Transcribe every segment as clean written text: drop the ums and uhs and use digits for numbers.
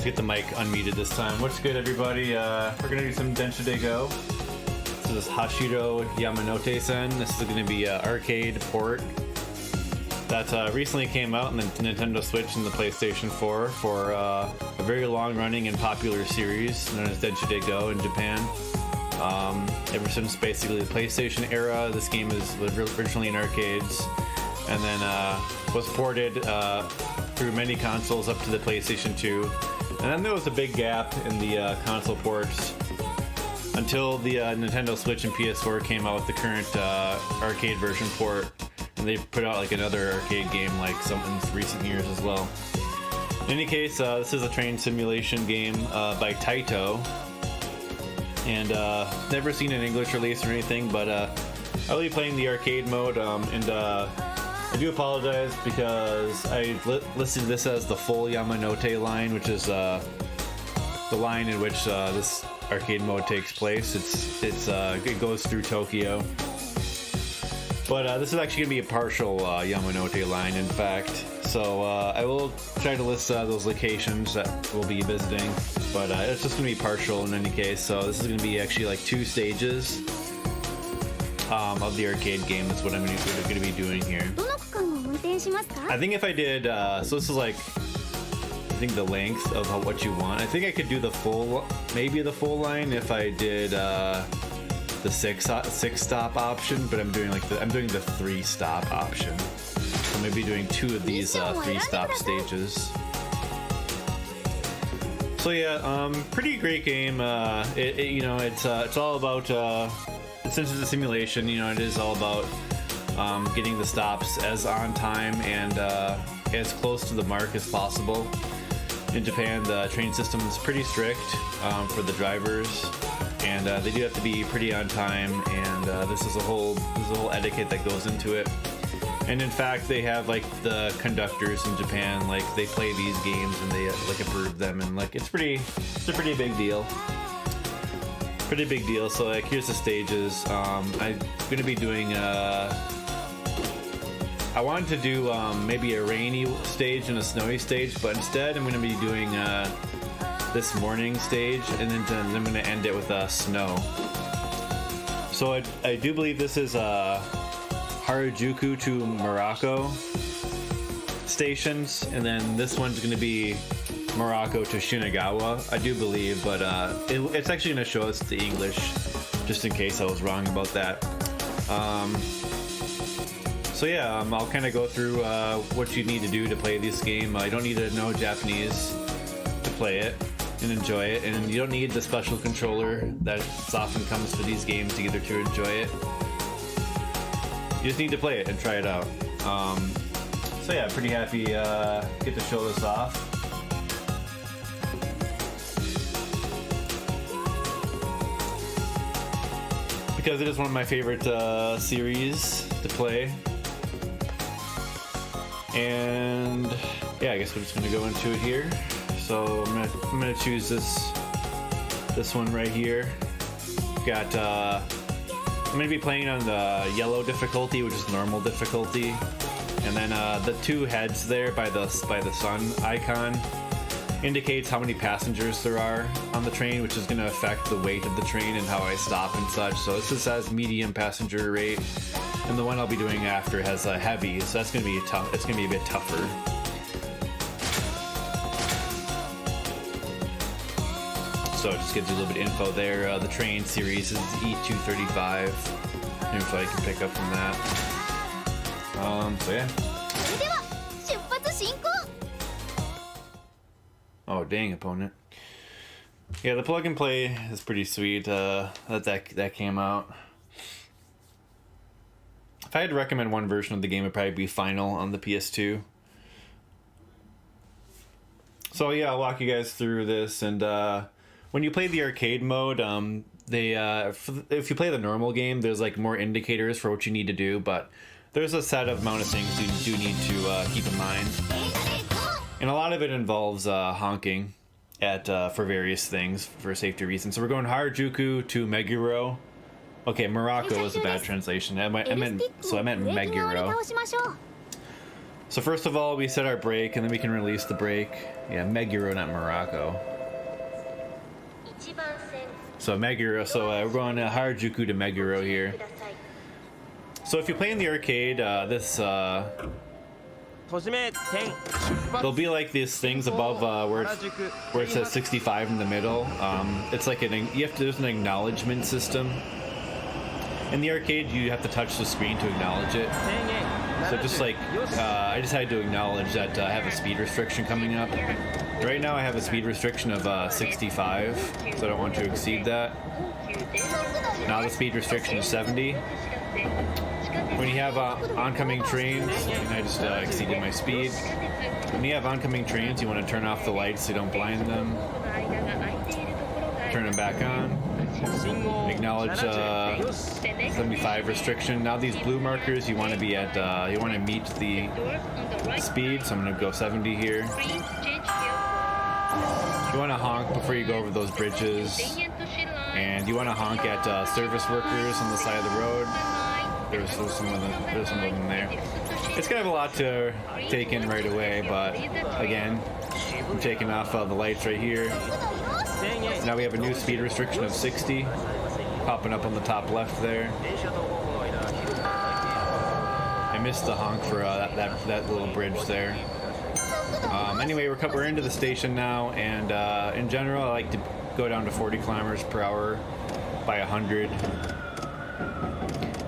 get the mic unmuted this time. What's good, everybody? We're gonna do some Densha de Go. This is Hashir Yamanote-sen. This is gonna be an arcade port that recently came out on the Nintendo Switch and the PlayStation 4 for a very long-running and popular series known as Densha de Go in Japan. Ever since basically the PlayStation era, this game was originally in arcades, and then was ported through many consoles up to the PlayStation 2. And then there was a big gap in the console ports until the Nintendo Switch and PS4 came out with the current arcade version port, and they put out like another arcade game like some in recent years as well. In any case, this is a train simulation game by Taito, and never seen an English release or anything, but I'll be playing the arcade mode, and I do apologize because I listed this as the full Yamanote line, which is the line in which this arcade mode takes place. It goes through Tokyo, but this is actually going to be a partial Yamanote line, in fact. So I will try to list those locations that we'll be visiting, but it's just going to be partial in any case. So this is going to be actually like 2 stages of the arcade game. That's what I'm going to be doing here. I think if I did, so this is like, I think the length of what you want. I think I could do the full, maybe the full line if I did the six stop option, but I'm doing the 3 stop option. So maybe doing 2 of these 3 stop stages. So yeah, pretty great game. It's all about since it's a simulation, it is all about getting the stops as on time and as close to the mark as possible. In Japan, the train system is pretty strict for the drivers, and they do have to be pretty on time. And there's a whole etiquette that goes into it. And in fact, they have like the conductors in Japan, like they play these games and they like approve them, and like it's a pretty big deal. Pretty big deal. So like here's the stages. I'm gonna be doing I wanted to do maybe a rainy stage and a snowy stage, but instead I'm going to be doing this morning stage, and then I'm going to end it with snow. So I do believe this is Harajuku to Morocco stations, and then this one's going to be Morocco to Shinagawa, I do believe, but it's actually going to show us the English, just in case I was wrong about that. So yeah, I'll kind of go through what you need to do to play this game. You don't need to know Japanese to play it and enjoy it, and you don't need the special controller that often comes for these games either to enjoy it. You just need to play it and try it out. So yeah, pretty happy get to show this off. Because it is one of my favorite series to play. And yeah, I guess we're just gonna go into it here. So I'm gonna choose this one right here. Got I'm gonna be playing on the yellow difficulty, which is normal difficulty, and then the 2 heads there by the sun icon indicates how many passengers there are on the train, which is going to affect the weight of the train and how I stop and such. So this has medium passenger rate, and the one I'll be doing after has a heavy, so that's going to be tough. It's going to be a bit tougher. So it just gives you a little bit of info there. The train series is E235, info you can pick up from that. So yeah. Oh dang, opponent. Yeah, the plug and play is pretty sweet. That came out. If I had to recommend one version of the game, it'd probably be Final on the PS2. So yeah, I'll walk you guys through this. And when you play the arcade mode, if you play the normal game, there's like more indicators for what you need to do, but there's a set amount of things you do need to keep in mind. And a lot of it involves honking for various things for safety reasons. So we're going Harajuku to Meguro. Okay, Morocco was a bad translation. I meant Meguro. So first of all, we set our brake, and then we can release the brake. Yeah, Meguro, not Morocco. So Meguro, so we're going Harajuku to Meguro here. So if you play in the arcade, there'll be like these things above where it says 65 in the middle. It's like there's an acknowledgement system. In the arcade, you have to touch the screen to acknowledge it. So just like, I decided to acknowledge that I have a speed restriction coming up. Right now I have a speed restriction of 65, so I don't want to exceed that. Now the speed restriction is 70. When you have oncoming trains, and I just exceeded my speed. When you have oncoming trains, you want to turn off the lights so you don't blind them. Turn them back on. Acknowledge 75 restriction. Now these blue markers, you want to be at, you want to meet the speed, so I'm going to go 70 here. You want to honk before you go over those bridges, and you want to honk at service workers on the side of the road. There's some of them there. It's kind of a lot to take in right away, but again, I'm taking off the lights right here. Now we have a new speed restriction of 60, popping up on the top left there. I missed the honk for that little bridge there. Anyway, we're into the station now, and in general, I like to go down to 40 kilometers per hour by 100,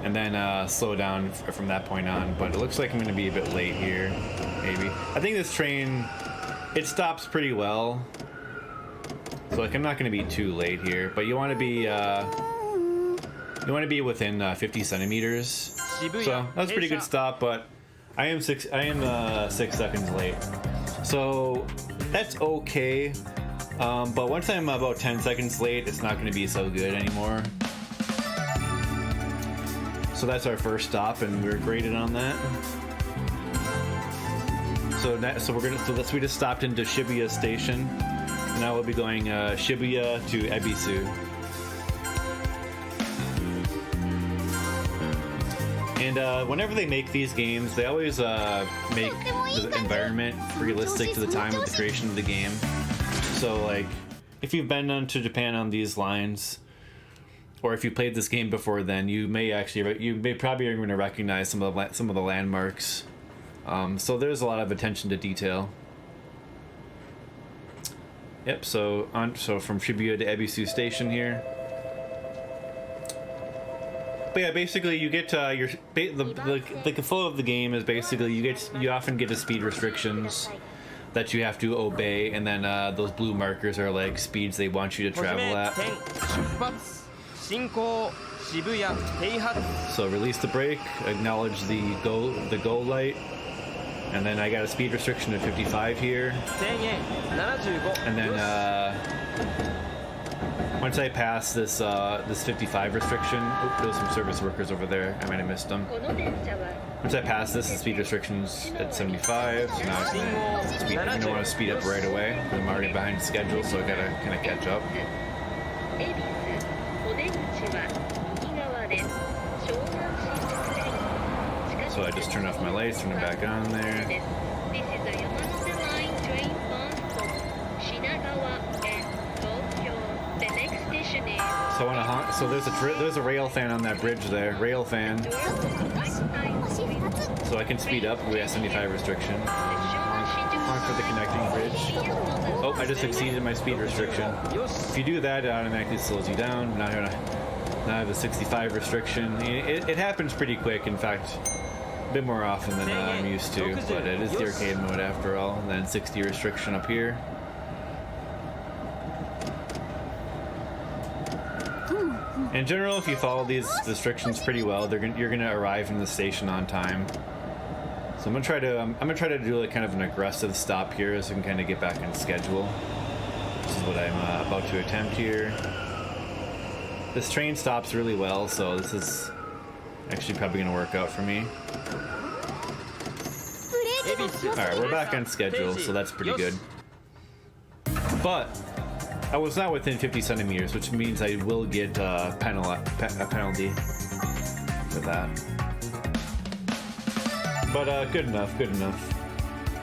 and then slow down from that point on. But it looks like I'm going to be a bit late here, maybe. I think this train, it stops pretty well. So like I'm not going to be too late here, but you want to be within 50 centimeters. So that's a pretty good stop, but I am 6 seconds late. So that's okay. But once I'm about 10 seconds late, it's not going to be so good anymore. So that's our first stop, and we're graded on that. So we just stopped into Shibuya Station. Now we'll be going Shibuya to Ebisu. And whenever they make these games, they always make the environment realistic to the time of the creation of the game. So like, if you've been to Japan on these lines, or if you played this game before, then you may probably are going to recognize some of the landmarks. So there's a lot of attention to detail. Yep. So from Shibuya to Ebisu Station here. But yeah, basically you get the flow of the game is basically you often get the speed restrictions that you have to obey, and then those blue markers are like speeds they want you to travel at. So release the brake, acknowledge the go light, and then I got a speed restriction of 55 here. And then once I pass this 55 restriction, there's some service workers over there. I might have missed them. Once I pass this, the speed restriction's at 75. So now I don't want to speed up right away. I'm already behind schedule, so I gotta kind of catch up. So I just turn off my lights, turn them back on there. This is the Yamanote-sen train bound for Shinagawa and Tokyo. The next station is... So I want to honk. So there's a rail fan on that bridge there. Rail fan. So I can speed up. We have 75 restriction. Honk for the connecting bridge. Oh, I just exceeded my speed restriction. If you do that, it automatically slows you down. Now I have a 65 restriction. It happens pretty quick. In fact, a bit more often than I'm used to, but it is the arcade mode after all. And then 60 restriction up here. In general, if you follow these restrictions pretty well, you're gonna arrive in the station on time. So I'm gonna try to do like kind of an aggressive stop here, so I can kind of get back on schedule. This is what I'm about to attempt here. This train stops really well, so this is actually probably gonna work out for me. Alright, we're back on schedule, so that's pretty good. But I was not within 50 centimeters, which means I will get a penalty for that. But good enough, good enough.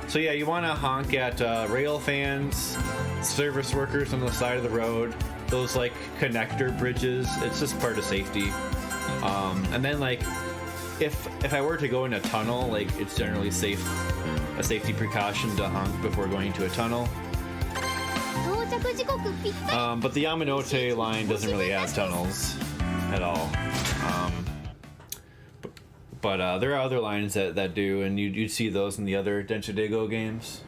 So yeah, you want to honk at rail fans, service workers on the side of the road, those like connector bridges. It's just part of safety. And then like if I were to go in a tunnel, like it's generally a safety precaution to honk before going into a tunnel. But the Yamanote line doesn't really have tunnels at all. But there are other lines that do, and you'd see those in the other Densha Dego games.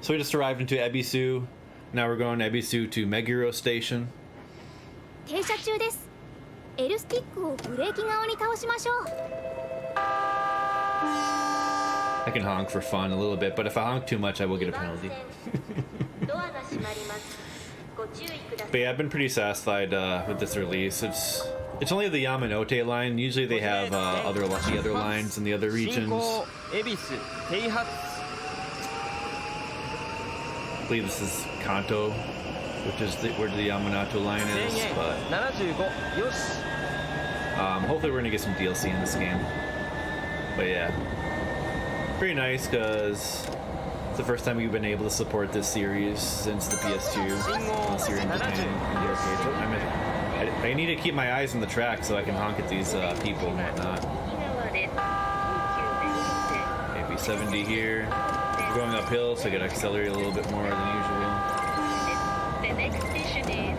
So we just arrived into Ebisu. Now we're going Ebisu to Meguro Station. I can honk for fun a little bit, but if I honk too much, I will get a penalty. But yeah, I've been pretty satisfied with this release. It's only the Yamanote line. Usually they have the other lines in the other regions. I believe this is Kanto, which is where the Yamanote line is. But hopefully we're gonna get some DLC in this game. But yeah, pretty nice because it's the first time we've been able to support this series since the PS2. Unless you're in Japan in the arcade. So I need to keep my eyes on the track so I can honk at these people and whatnot. Maybe 70 here. We're going uphill, so I gotta accelerate a little bit more than usual. The next station is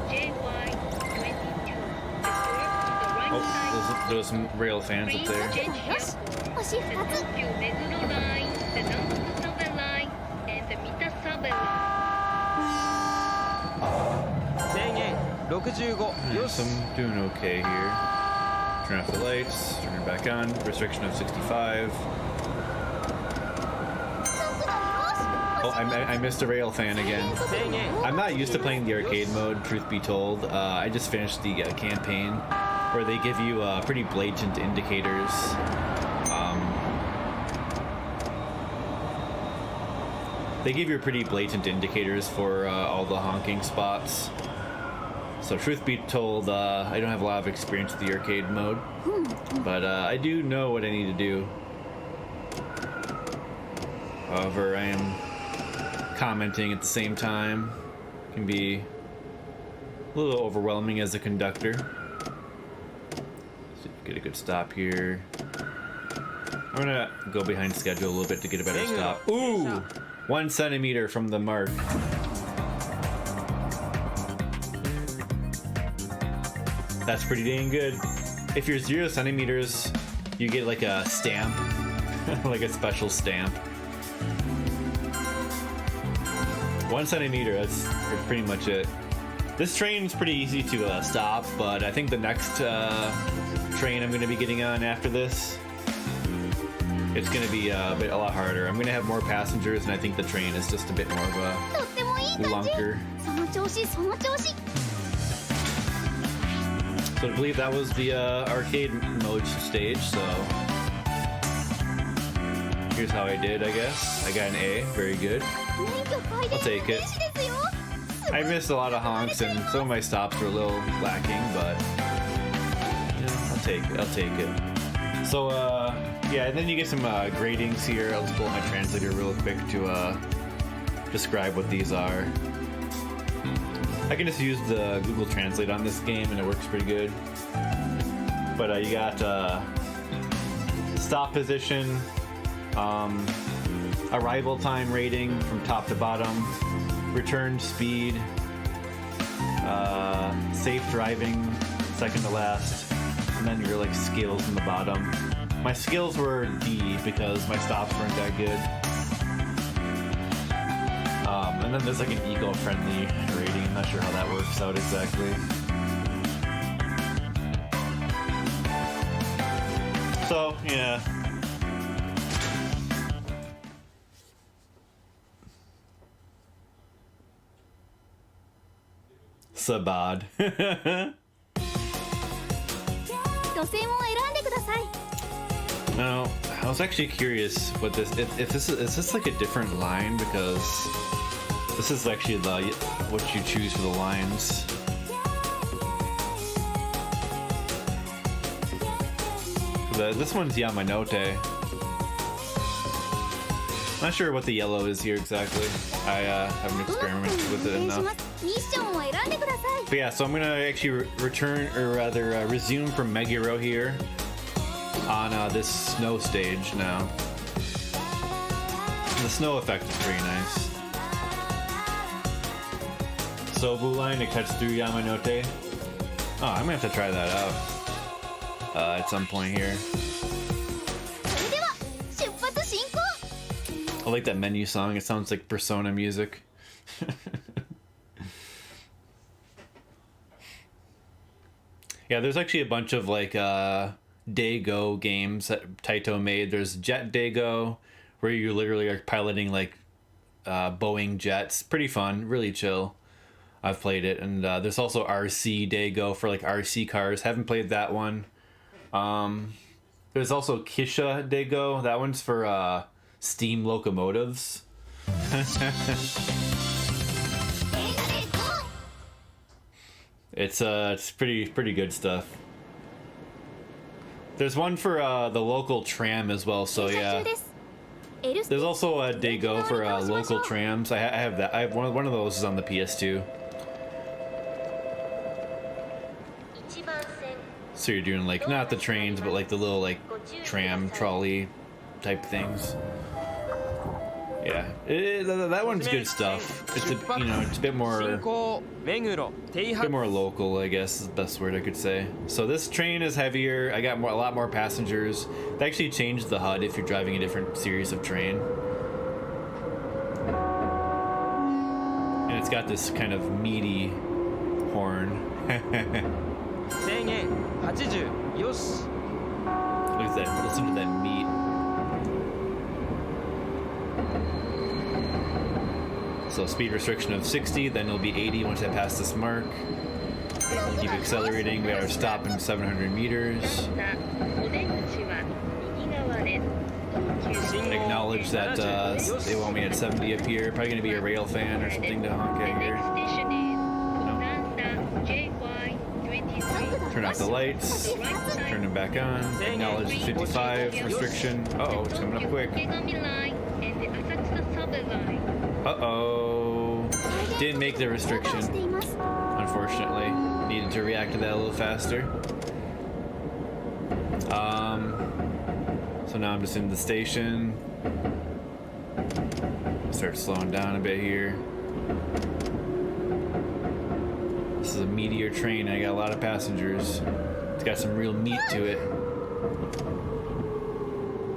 JY22. Oh, there's some rail fans up there. The Tokyo Meguro line, the Nanboku Subway line, and the Mita Subway line. Yes, I'm doing okay here. Turn off the lights, turn it back on. Restriction of 65. Oh, I missed a rail fan again. I'm not used to playing the arcade mode, truth be told. I just finished the campaign where they give you pretty blatant indicators. They give you pretty blatant indicators for all the honking spots. So truth be told, I don't have a lot of experience with the arcade mode, but I do know what I need to do. However, I am commenting at the same time. It can be a little overwhelming as a conductor. So get a good stop here. I'm gonna go behind schedule a little bit to get a better stop. Ooh! 1 centimeter from the mark. That's pretty dang good. If you're 0 centimeters, you get like a stamp, like a special stamp. 1 centimeter, that's pretty much it. This train's pretty easy to stop, but I think the next train I'm going to be getting on after this, it's going to be a lot harder. I'm going to have more passengers, and I think the train is just a bit more of a lunker. So I believe that was the arcade mode stage, so here's how I did, I guess. I got an A, very good. I'll take it. I missed a lot of honks and some of my stops were a little lacking, but yeah, I'll take it. So yeah, and then you get some gradings here. I'll just pull up my translator real quick to describe what these are. I can just use the Google Translate on this game and it works pretty good. But you got stop position, arrival time rating from top to bottom, return speed, safe driving, second to last, and then your like skills in the bottom. My skills were D because my stops weren't that good. And then there's like an eco-friendly rating. I'm not sure how that works out exactly. So, yeah. Sabad. Now, I was actually curious what this if this is like a different line, because this is actually what you choose for the lines. This one's Yamanote. Not sure what the yellow is here exactly. I haven't experimented with it enough. But yeah, so I'm gonna actually resume from Meguro here on this snow stage now. The snow effect is pretty nice. Sobu line that cuts through Yamanote. Oh, I'm gonna have to try that out at some point here. I like that menu song. It sounds like Persona music. Yeah, there's actually a bunch of like Daigo games that Taito made. There's Jet Daigo, where you literally are piloting like Boeing jets. Pretty fun, really chill. I've played it. And there's also RC Daigo for like RC cars. Haven't played that one. There's also Kisha Daigo. That one's for steam locomotives. It's pretty good stuff. There's one for the local tram as well, so yeah. There's also a Daigo for local trams. I have that. I have one of those is on the PS2. So you're doing like not the trains, but like the little like tram trolley type things. Yeah, that one's good stuff. It's it's a bit more local, I guess is the best word I could say. So this train is heavier. I got a lot more passengers. They actually changed the HUD if you're driving a different series of train, and it's got this kind of meaty horn. Look at that! Listen to that meat. So speed restriction of 60, then it'll be 80 once I pass this mark. Keep accelerating. We got our stop in 700 meters. Acknowledge that they want me at 70 up here. Probably gonna be a rail fan or something to honk at here. Turn off the lights. Turn them back on. Acknowledge the 55 restriction. Uh-oh, it's coming up quick. Uh-oh. Didn't make the restriction, unfortunately. Needed to react to that a little faster. So now I'm just in the station. Start slowing down a bit here. This is a meteor train. I got a lot of passengers. It's got some real meat to it.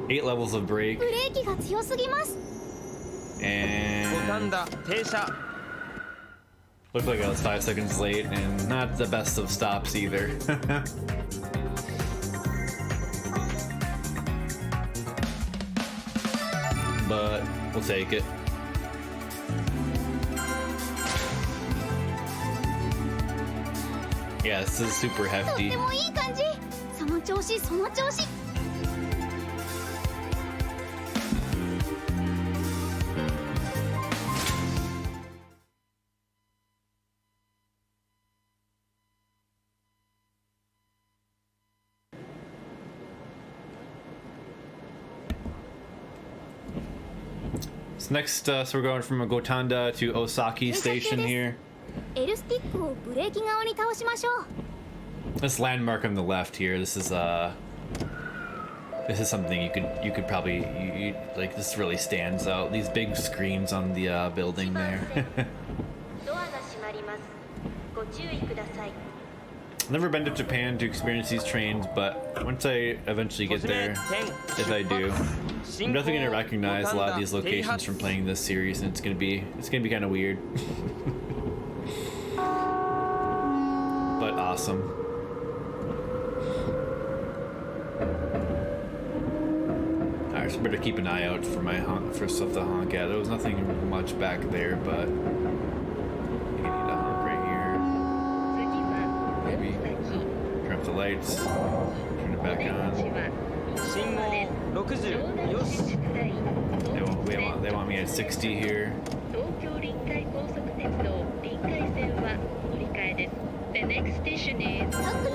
8 levels of brake. And looked like I was 5 seconds late, and not the best of stops either. But we'll take it. Yeah, this is super hefty. So next, so we're going from Gotanda to Osaki Station here. This landmark on the left here. This is something you could probably like. This really stands out. These big screens on the building there. Never been to Japan to experience these trains, but once I eventually get there, if I do, I'm definitely gonna recognize a lot of these locations from playing this series, and it's gonna be kind of weird, but awesome. Alright, so better keep an eye out for for stuff to honk at. There was nothing much back there, but I need to honk right here. Maybe turn off the lights, turn it back on. They want me at 60 here.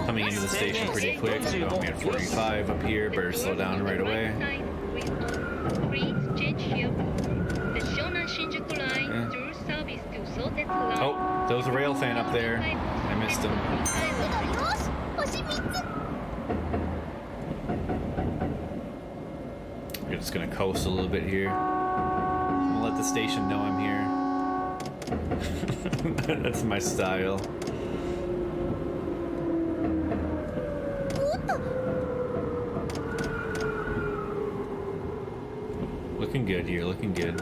Coming into the the station pretty quick. I'm only at 45 up here. Better slow down right away. Oh, there was a rail fan up there. I missed him. We're just gonna coast a little bit here. I'm gonna let the station know I'm here. That's my style. Looking good here, looking good.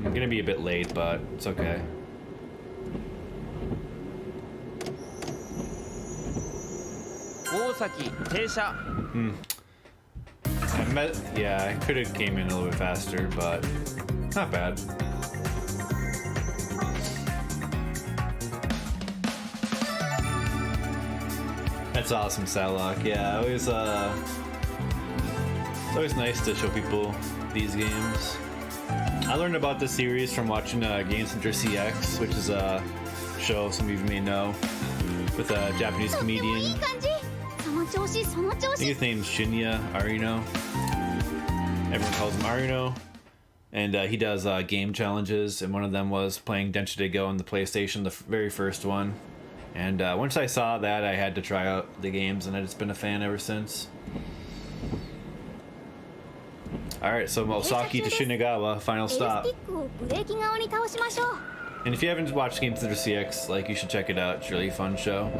I'm gonna be a bit late, but it's okay. Yeah, I could have came in a little bit faster, but not bad. That's awesome, Salak. Yeah, it's always nice to show people these games. I learned about this series from watching Game Center CX, which is a show some of you may know, with a Japanese comedian. I think his name's Shinya Arino. Everyone calls him Arino. And he does game challenges, and one of them was playing Densha de Go on the PlayStation, the very first one. And once I saw that, I had to try out the games, and I've just been a fan ever since. Alright, so Osaki to Shinagawa, final stop. And if you haven't watched Game Center CX, like, you should check it out. It's a really fun show.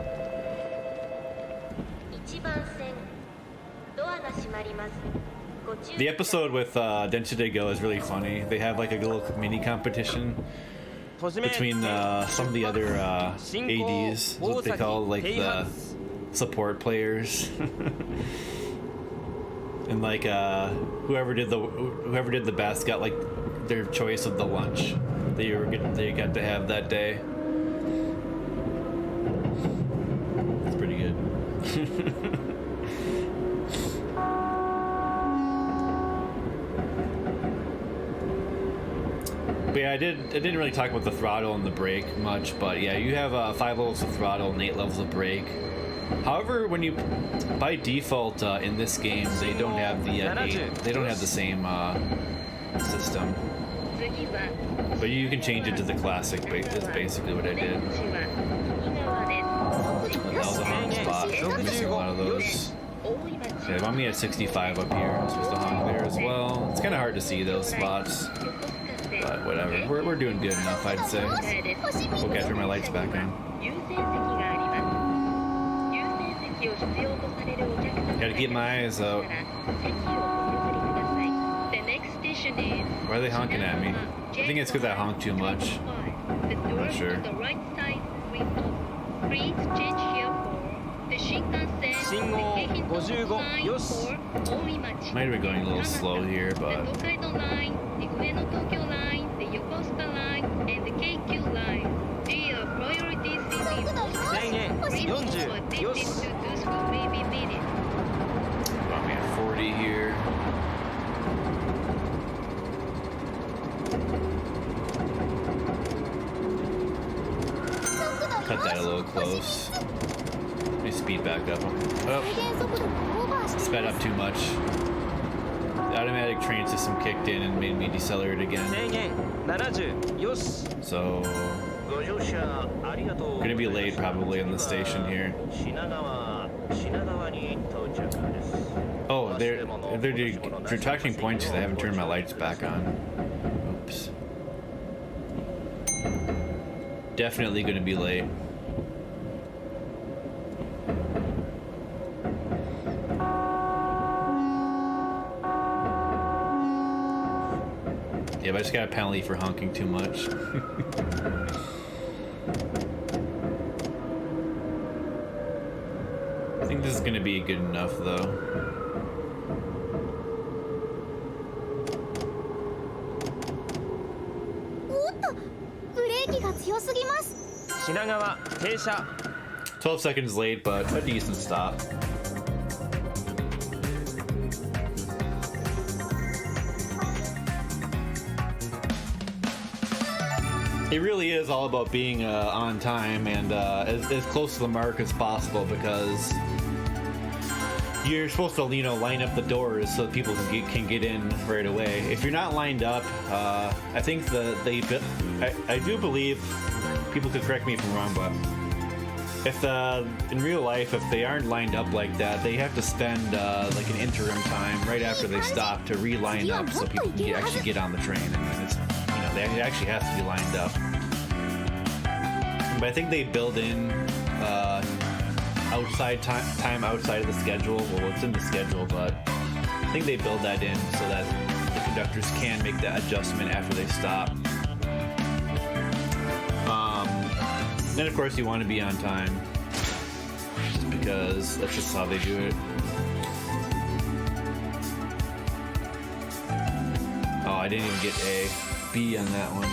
The episode with Densha de Go is really funny. They have like a little mini competition between some of the other ADs, what they call like the support players. And like whoever did the best got like their choice of the lunch they got to have that day. It's pretty good. But yeah, I didn't really talk about the throttle and the brake much, but yeah, you have 5 levels of throttle and 8 levels of brake. However, when you by default in this game, they don't have the same system. But you can change it to the classic. That's basically what I did. That was a honk spot. I'm missing a lot of those. Yeah, I'm only at 65 up here. I'm supposed to honk there as well. It's kind of hard to see those spots. But whatever, we're doing good enough, I'd say. Okay, I turn my lights back on. Gotta keep my eyes out. Why are they honking at me? I think it's because I honk too much. I'm not sure. Might have been going a little slow here, but got me at 40 here. Cut that a little close. Let me speed back up. Oh, sped up too much. The automatic train system kicked in and made me decelerate again. So gonna be late probably in the station here. Oh, they're detecting points because I haven't turned my lights back on. Oops. Definitely gonna be late. Yeah, but I just got a penalty for honking too much. I think this is gonna be good enough though. Shinagawa, 12 seconds late, but a decent stop. It really is all about being on time and as close to the mark as possible, because you're supposed to, you know, line up the doors so that people can get in right away. If you're not lined up, I think I do believe, people could correct me if I'm wrong, but if in real life, if they aren't lined up like that, they have to spend like an interim time right after they stop to re-line up so people can actually get on the train, and it's, you know, it actually has to be lined up. But I think they build in outside time outside of the schedule. Well, it's in the schedule, but I think they build that in so that the conductors can make that adjustment after they stop. Then of course you want to be on time, just because that's just how they do it. Oh, I didn't even get a B on that one.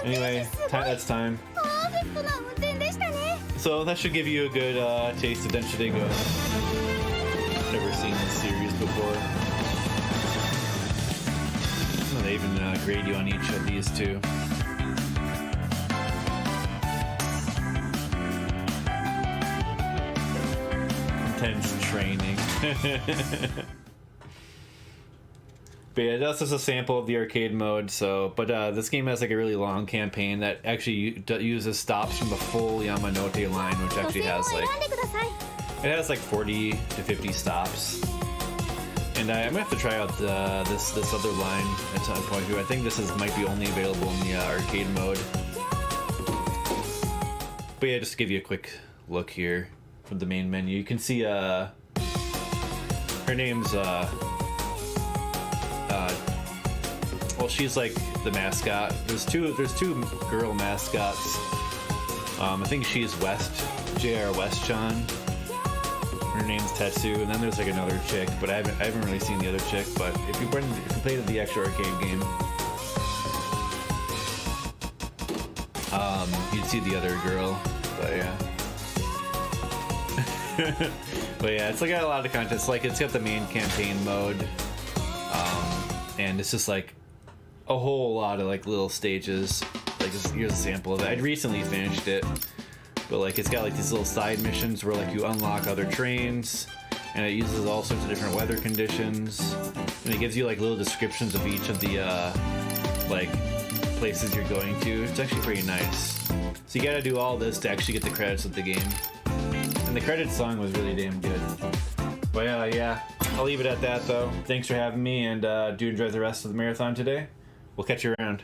Anyway, that's time. So that should give you a good taste of Densha de Go. Never seen this series before. Oh, they even grade you on each of these too. Intense training. But yeah, that's just a sample of the arcade mode. So, but this game has like a really long campaign that actually uses stops from the full Yamanote line, which actually has like, it has like 40 to 50 stops. And I'm gonna have to try out this other line at some point too. I think this might be only available in the arcade mode. But yeah, just to give you a quick look here from the main menu, you can see her name's well, she's like the mascot. There's two girl mascots. I think she's J.R. Westchan. Her name's Tetsu, and then there's like another chick, but I haven't really seen the other chick. But if you played the actual arcade game, you'd see the other girl. But yeah. But yeah, it's like got a lot of content. It's like it's got the main campaign mode, and it's just like a whole lot of like little stages. Like here's a sample of it. I'd recently finished it, but like it's got like these little side missions where like you unlock other trains, and it uses all sorts of different weather conditions, and it gives you like little descriptions of each of the like places you're going to. It's actually pretty nice. So you gotta do all this to actually get the credits of the game. And the credits song was really damn good. But yeah, I'll leave it at that though. Thanks for having me, and do enjoy the rest of the marathon today. We'll catch you around.